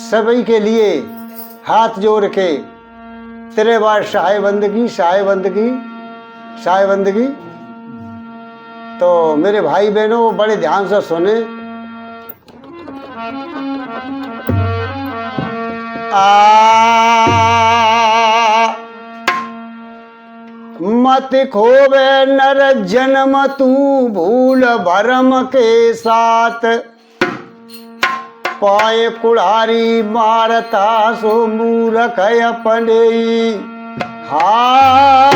सभी के लिए हाथ जोड़ के तेरे बार शाहे बंदगी शाहे बंदगी शाहे बंदगी। तो मेरे भाई बहनों बड़े ध्यान से सुने। मत खोवे नर जन्म तू भूल भरम के साथ, पाए कुल्हाड़ी मारता सो मूर्ख अपने हाथ।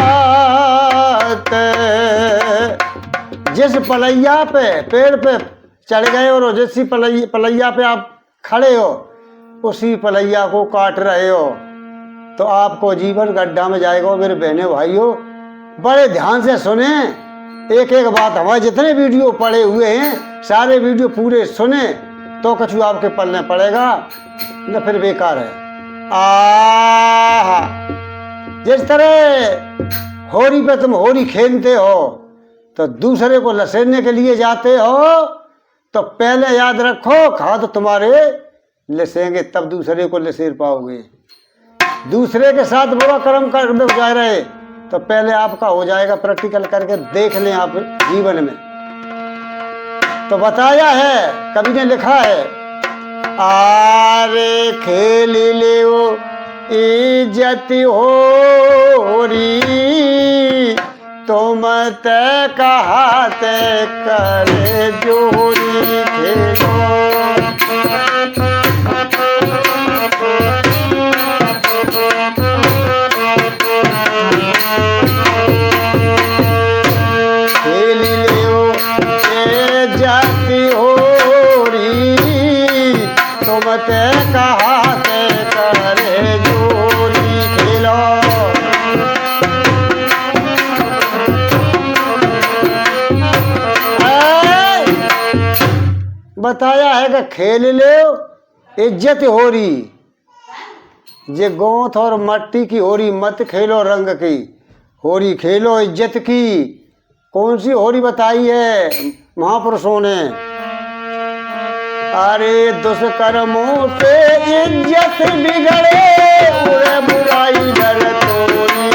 जिस पलैया पे पेड़ पे चढ़ गए और जिस पलैया पे आप खड़े हो उसी पलैया को काट रहे हो तो आपको जीवन गड्ढा में जाएगा। मेरे बहने भाइयों बड़े ध्यान से सुने, एक एक बात। हमारे जितने वीडियो पड़े हुए हैं सारे वीडियो पूरे सुने तो कछु आपके पलने पड़ेगा, न फिर बेकार है। जिस तरह होरी पे तुम होरी खेलते हो तो दूसरे को लसेरने के लिए जाते हो तो पहले याद रखो खाद तुम्हारे लसेंगे तब दूसरे को लसेर पाओगे। दूसरे के साथ बुरा कर्म कर जा रहे तो पहले आपका हो जाएगा। प्रैक्टिकल करके देख लें आप जीवन में। तो बताया है कवि ने लिखा है, आरे खेल ले वो इज्जत होरी, तुम ते कहा ते करे जोरी खेलो। ते कहा ते करे जोरी खेलो। बताया है कि खेल लो इज्जत हो रही, जे गोंथ और मट्टी की होरी मत खेलो, रंग की होरी खेलो इज्जत की। कौन सी होरी बताई है महापुरुषों ने? अरे दुष्कर्मों से इज्जत बिगड़े पूरे बुराई डर तोरी।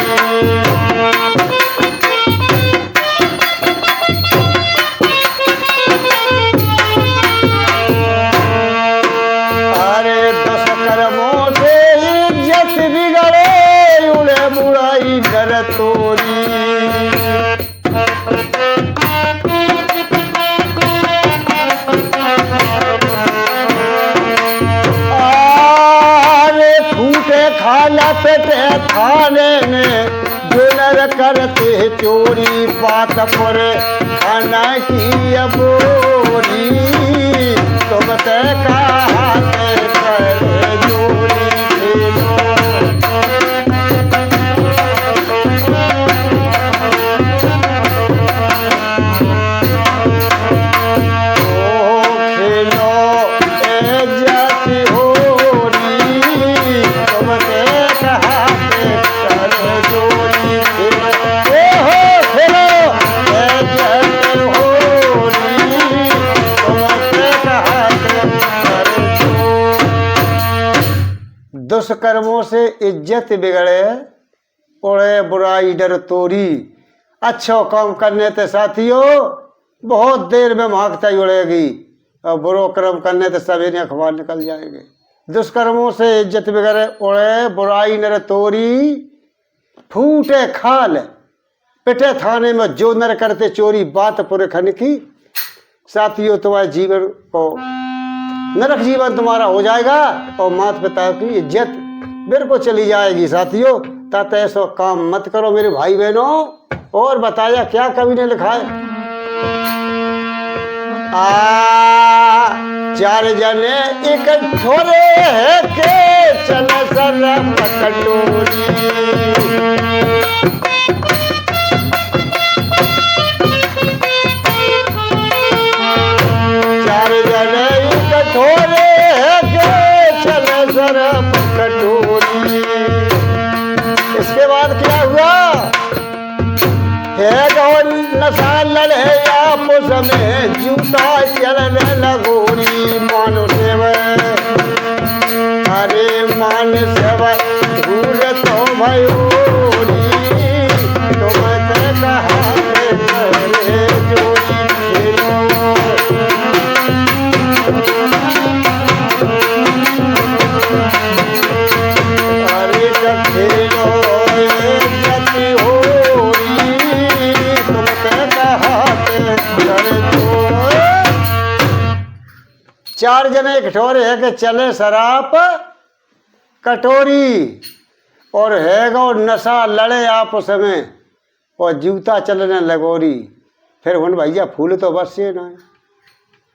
अरे दुष्कर्मों से इज्जत बिगड़े उड़े बुराई डर तोरी। खाला पेटे थाने में जो नर करते चोरी, बात पर खाना की अबोरी, तुम ते कहा ते करे जोरी खेलो। दुष्कर्मों से इज्जत बिगड़े उड़े बुराई डर तोरी। अच्छा काम करने ते साथियों बहुत देर में महकता ही उड़ेगी और बुरो कर्म करने ते सवेरे अखबार निकल जाएंगे। दुष्कर्मों से इज्जत बिगड़े उड़े बुराई नर तोरी, फूटे खाल पिटे थाने में जो नर करते चोरी, बात पूरे खन की। साथियों तुम्हारे जीवन को नरक जीवन तुम्हारा हो जाएगा और माता पिता की इज्जत बिल्कुल चली जाएगी। साथियों तात ऐसा काम मत करो मेरे भाई बहनों। और बताया क्या कवि ने लिखा है? चार जने इकट्ठे है के चल सर पकड़ोरी। इसके बाद क्या हुआ है? गौर नशा लड़े आपस में जूता चलने लगोरी मानो सेव। मन सेवा धूर तो भयोरी तुम ते कहाते करे जोरी खेलो अरे खेलो जति होरी तुम ते कहाते करे जोरी। चार जने कठोरे है कि चले शराब कटोरी और हैगा और नशा लड़े आपस में और जूता चलने लगोरी फिर हुन भैया फूल तो बसे ना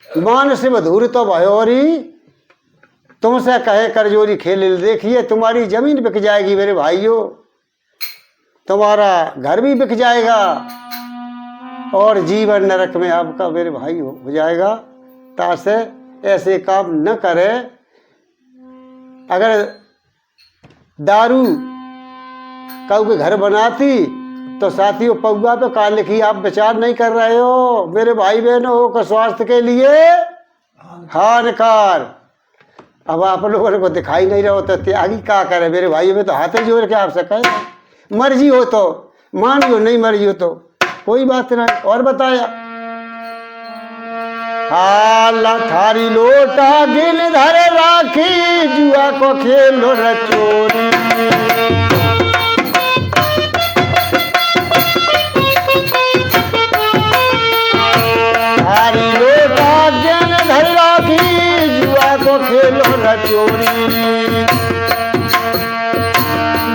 मान से मधुर तो भयोरी तुमसे कहे करजोरी खेल देखिए तुम्हारी जमीन बिक जाएगी मेरे भाइयों तुम्हारा घर भी बिक जाएगा और जीवन नरक में आपका मेरे भाई हो जाएगा। तासे ऐसे काम न करे। अगर दारू कऊ के घर बनाती तो साथियों पौआ पे काल लिखी आप विचार नहीं कर रहे हो मेरे भाई बहनों का स्वास्थ्य के लिए हानिकार। अब आप लोगों को दिखाई नहीं रहा हो तो त्यागी क्या करे मेरे भाई में तो हाथे जोड़ के आप सके मर्जी हो तो मान लो नहीं मर्जी हो तो कोई बात नहीं। और बताया हाला थारी लोटा गिन धर राखी जुआ को खेलो रचोरी थारी लोटा गिन धर राखी जुआ को खेलो रचोरी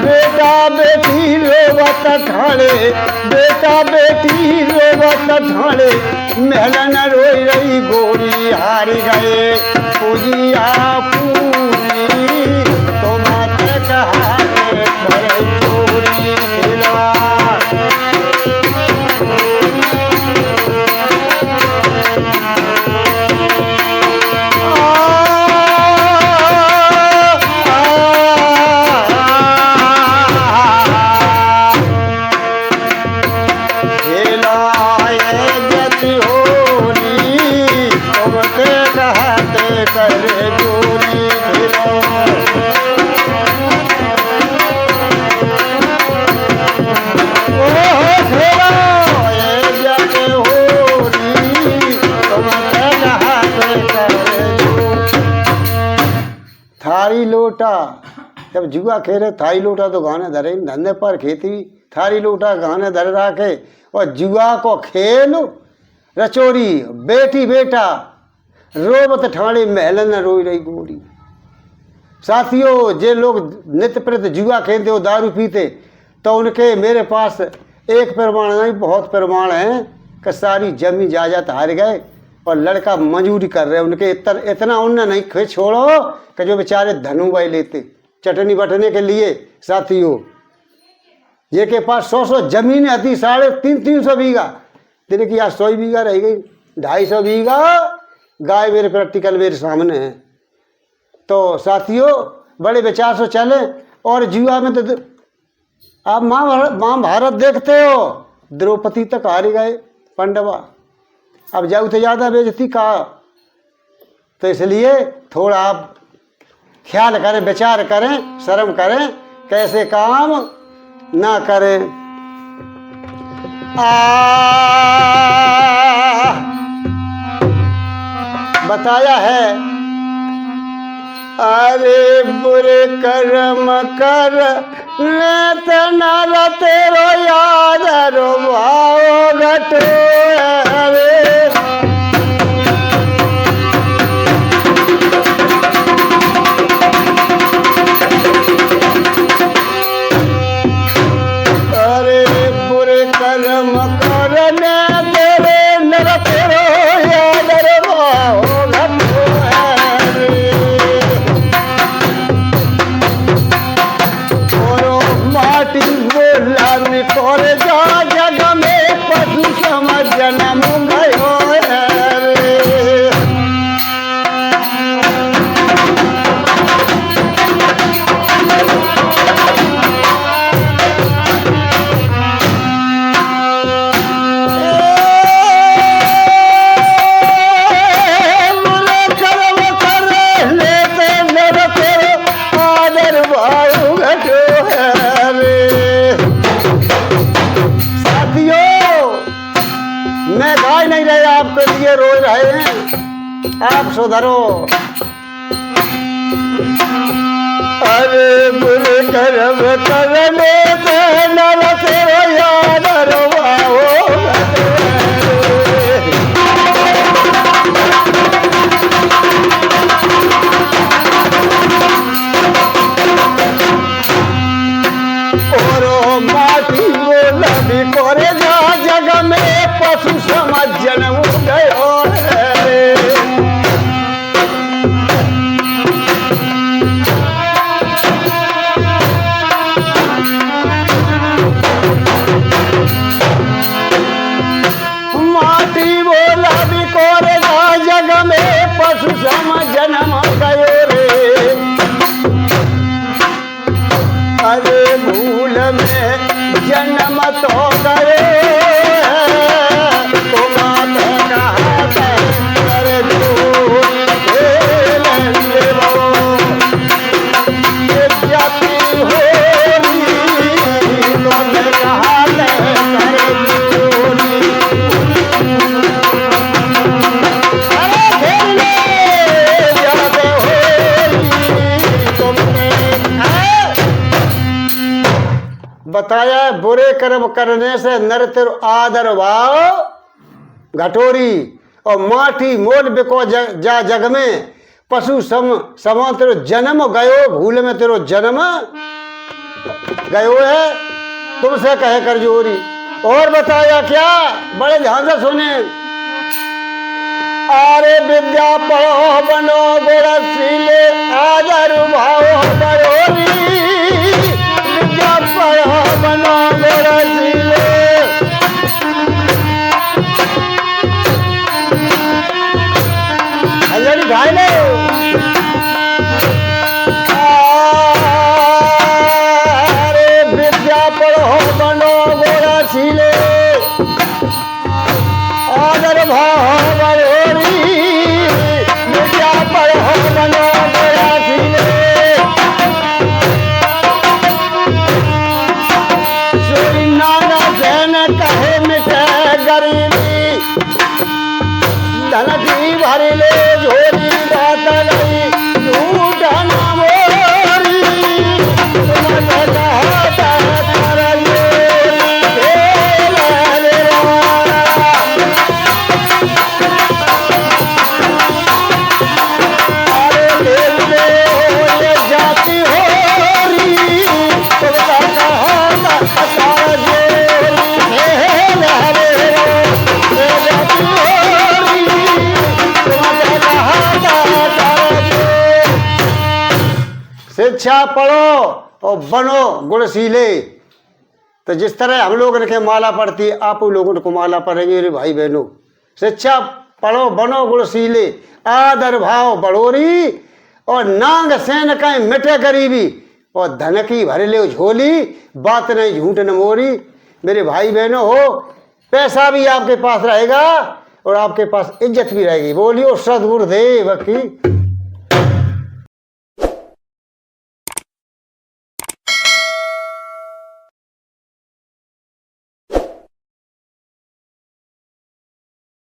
बेटा बेटी रोवत ठाणे बेटा बेटी रोवत ठाणे महलन रोई रही गोरी हारी गए पूजिया पूरी तो माते कहा चोरी खेलवा थारी लोटा जब जुआ खेले थारी लोटा तो गाने धरे धंधे पर खेती थारी लोटा गाने धरे रखे और जुआ को खेल रचोरी बेटी बेटा रोबत ठाणे महलन न रोई रही गोरी। साथियों जे लोग नित्य प्रति जुआ खेलते हो दारू पीते तो उनके मेरे पास एक प्रमाण नहीं बहुत प्रमाण है कि सारी जमी जायदाद हार गए और लड़का मजूरी कर रहे उनके इतना उन्हें नहीं खे छोड़ो कि जो बेचारे धनु भाई लेते चटनी बटने के लिए। साथियों ये के पास 100 जमीन आती 350 बीघा तेरे की आज 100 बीघा रह गई 250 बीघा गाय मेरे प्रैक्टिकल मेरे सामने है। तो साथियों बड़े विचार से चले और जुआ में तो आप महाभारत देखते हो द्रौपदी तक हार गए पांडवा अब जाऊ तो ज़्यादा बेइज्जती का। तो इसलिए थोड़ा आप ख्याल करें विचार करें शर्म करें कैसे काम ना करें। बताया है अरे बुरे कर्म कर नारा तेरो याद रो भाव घटो अरे अरे बुरे कर्म करने तेरे नर तेरो याद रो भाव घटो और जा जग में पशु समझ जन्म गयो के लिए रो रहे हैं, आप सुधरो। अरे बुरे कर्म करने से नरक याद रवाओ। और माटी बोला भी करे जा जग में पशु समझ जन्म गयो। माटी बोला भी करे जा जग में पशु समझ जन्म गयो रे। अरे भूल में जन्म तो गए तो मात कहते कर दो जाती हो तुमने कहा कर दूरी। अरे खेलने जाते हो तुमने बताया बुरे कर्म करने से नर तेरो आदर भाव घटोरी और माटी मोल बिको जा जग में पशु समा तेरो जन्म गयो। भूल में तेरो जन्म गयो है तुमसे कहे कर जोरी। और बताया क्या, बड़े ध्यान से सुने। अरे विद्या पढ़ो बनो गुणशीले आदर भाव घटोरी। विद्या पढ़ो बनो गुणशीले अंजलि ढाई ले। अरे विद्या पढ़ो बनो गुणशीले आदर भाव घटोरी। विद्या पढ़ो बनो गुणशीले श्री नाना सेन कहे मिटे गरीबी। धन की भरी ले झोली बात गई झूठ न मोरी। तुमने कहता कर अरे जाती हो री तुमका कहता शिक्षा पढ़ो और बनो गुणशीले। तो जिस तरह हम लोग रखे माला पढ़ती है आप लोगों को माला पढ़ेंगे मेरे भाई बहनों। शिक्षा पढ़ो बनो गुणशीले आदर भाव बढ़ोरी और नांग सेन कहीं मिटे गरीबी और धन की भर ले झोली बात नहीं झूठ न मोरी। मेरे भाई बहनों हो पैसा भी आपके पास रहेगा और आपके पास इज्जत भी रहेगी। बोलियो सद्गुरुदेव की।